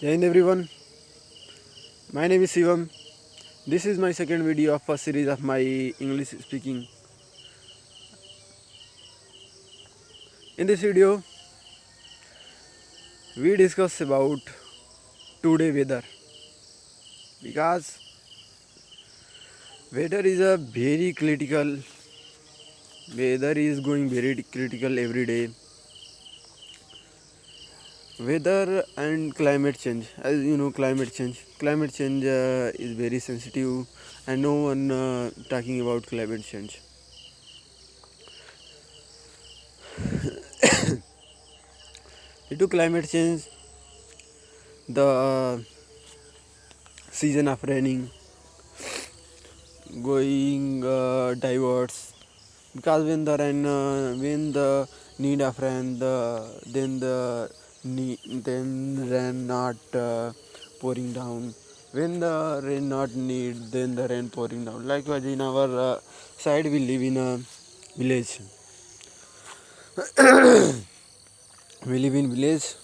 Jai Hind everyone, my name is Shivam. This is my second video of a series of my English speaking. In this video, we discuss about today weather because weather is a very critical. Weather is going very critical every day. Weather and climate change, as you know, climate change is very sensitive, and no one talking about climate change. Due to climate change, the season of raining going diverts because when the need of rain then rain not pouring down, when the rain not need then the rain pouring down. Likewise in our side we live in a village. We live in village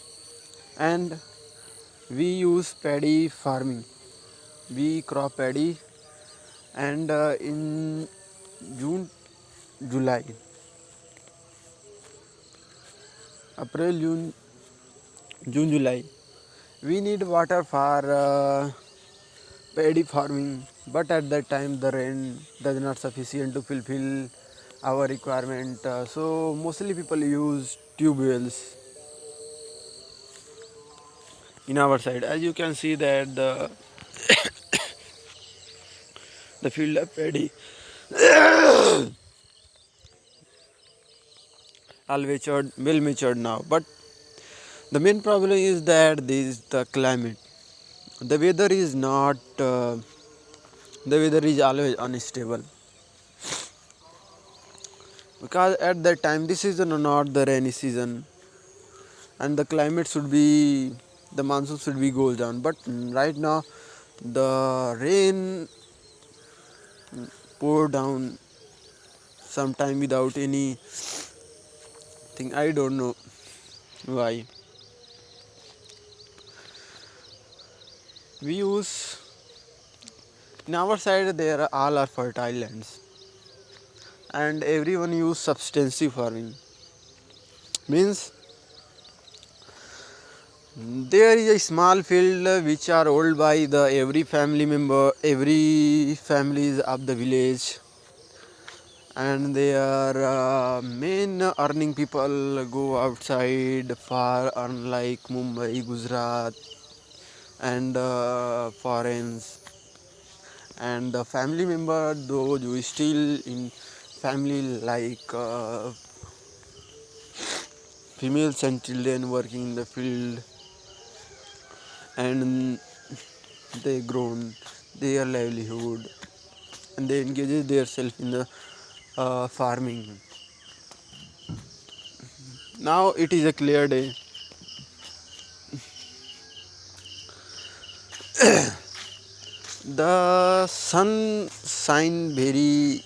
and we use paddy farming. We crop paddy, and in June, July, April, June, July, we need water for paddy farming. But at that time, the rain does not sufficient to fulfill our requirement. So mostly people use tube wells in our side. As you can see that the field of paddy all matured, well matured now. But the main problem is that this is the climate. The weather is not. The weather is always unstable because at that time this is not the rainy season, and the climate should be, the monsoon should be goes down. But right now the rain pour down sometime without any thing. I don't know why. We use, in our side there are all are fertile lands, and everyone use substantive farming. Means there is a small field which are owned by the every family member, every families of the village, and they are main earning people go outside for earn like Mumbai, Gujarat, and foreigns, and the family member those who still in family like females and children working in the field, and they grown their livelihood and they engage themselves in the farming. Now it is a clear day. The sun shine very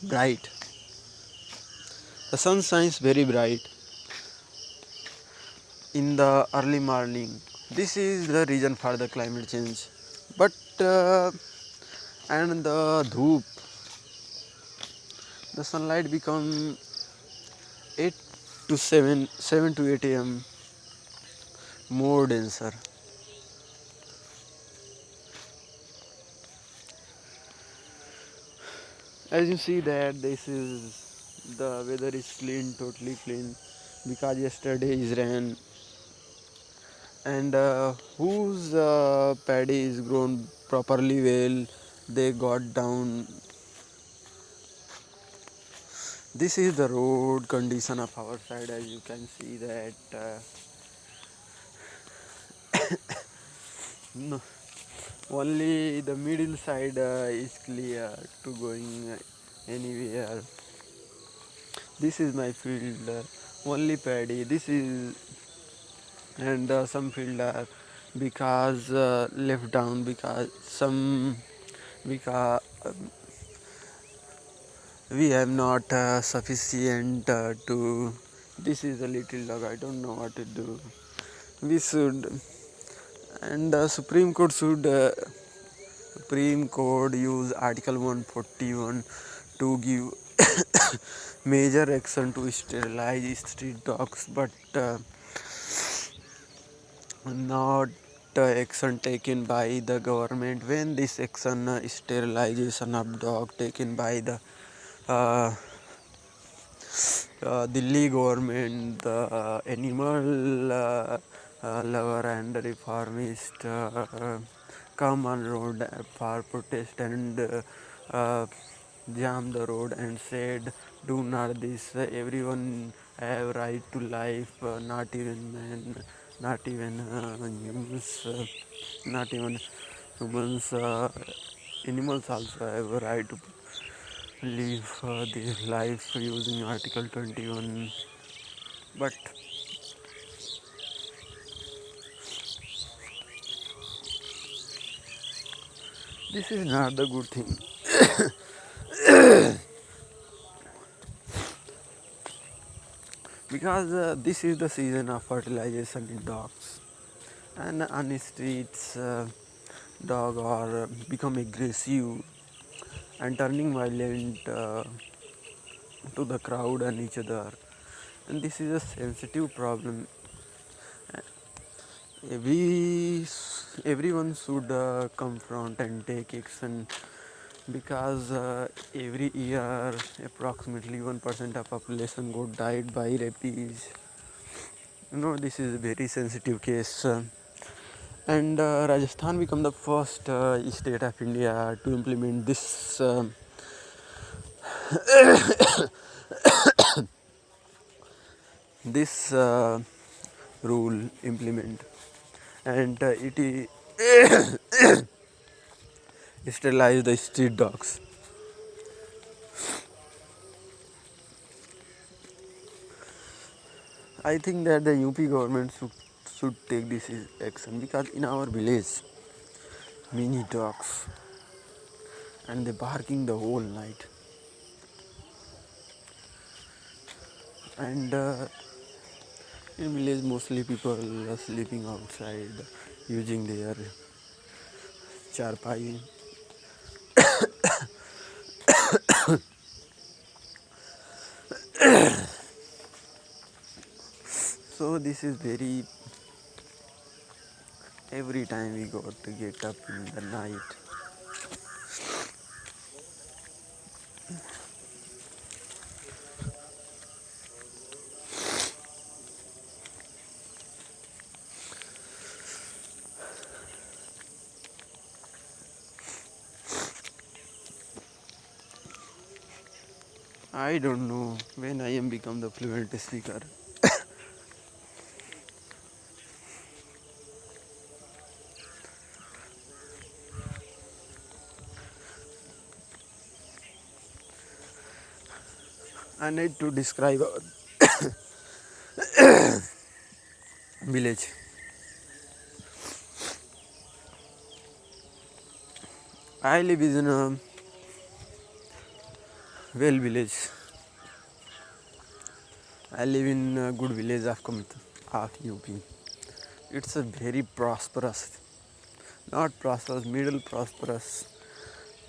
bright. The sun shines very bright in the early morning. This is the reason for the climate change. But and the dhoop, the sunlight become 8 to 7 to 8 a.m. more denser. As you see that this is, the weather is clean, totally clean, because yesterday is rain, and whose paddy is grown properly well, they got down. This is the road condition of our side. As you can see that no, only the middle side is clear to going anywhere. This is my field, only paddy. This is, and some field are because left down because some, because we have not sufficient to. This is a little dog. I don't know what to do. we should, and Supreme Court use Article 141 to give major action to sterilize street dogs, but not action taken by the government. When this action, sterilization of dog taken by the uh, Delhi government, the animal lover and reformist come on road for protest and jam the road and said, "Do not this. Everyone have right to life. Not even men, not even humans, not even humans. Animals also have a right to live their life using Article 21." But this is not the good thing, because this is the season of fertilization in dogs, and on the streets, dog are become aggressive and turning violent to the crowd and each other, and this is a sensitive problem. Every Everyone should confront and take action, because every year approximately 1% of population got died by rabies. This is a very sensitive case, and Rajasthan become the first state of India to implement this rule implement, and it sterilize the street dogs. I think that the UP government should take this action, because in our village many dogs, and they barking the whole night, and in village mostly people are sleeping outside using their charpai. So this is very, every time we got to get up in the night. I don't know when I am become the fluent speaker. I need to describe our village. I live in a well village. I live in a good village of UP. It's a very prosperous, not prosperous, middle prosperous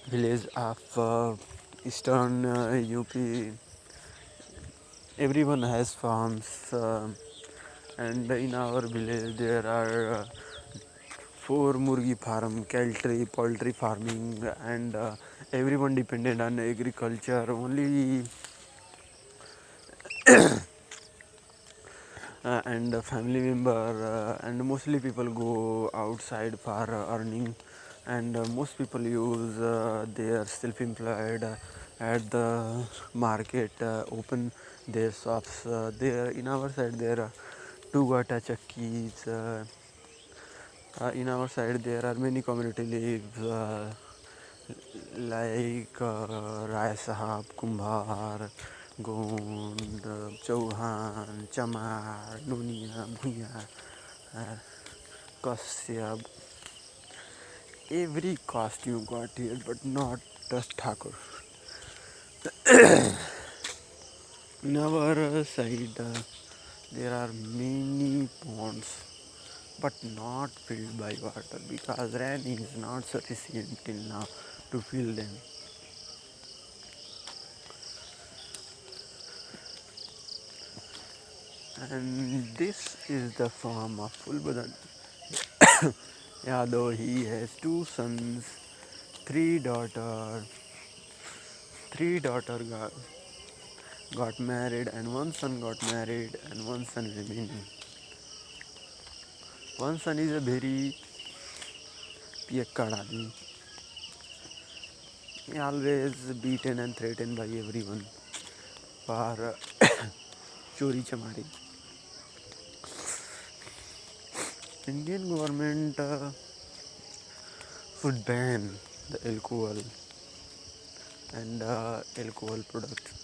village of eastern UP. Everyone has farms, and in our village there are four murgi farm, poultry farming, and everyone dependent on agriculture. Only and a family member, and mostly people go outside for earning, and most people use their self-employed at the market, open their shops there. In our side there are two gata chakkis. In our side there are many community lives, like Rai Sahab, Kumbhar, Gond, Chauhan, Chamar, Nunia, Bhuya, uh, Kashyap. Every caste you got here, but not just Thakur. In our side, there are many ponds, but not filled by water because rain is not sufficient till now to fill them. And this is the farm of Fulbadan. Yadav. He has two sons, three daughters. Three daughter got married and one son got married and one son remaining. One son is a very piyakkad admi. He always beaten and threatened by everyone for chori chamari. Indian government would ban the alcohol and alcohol products.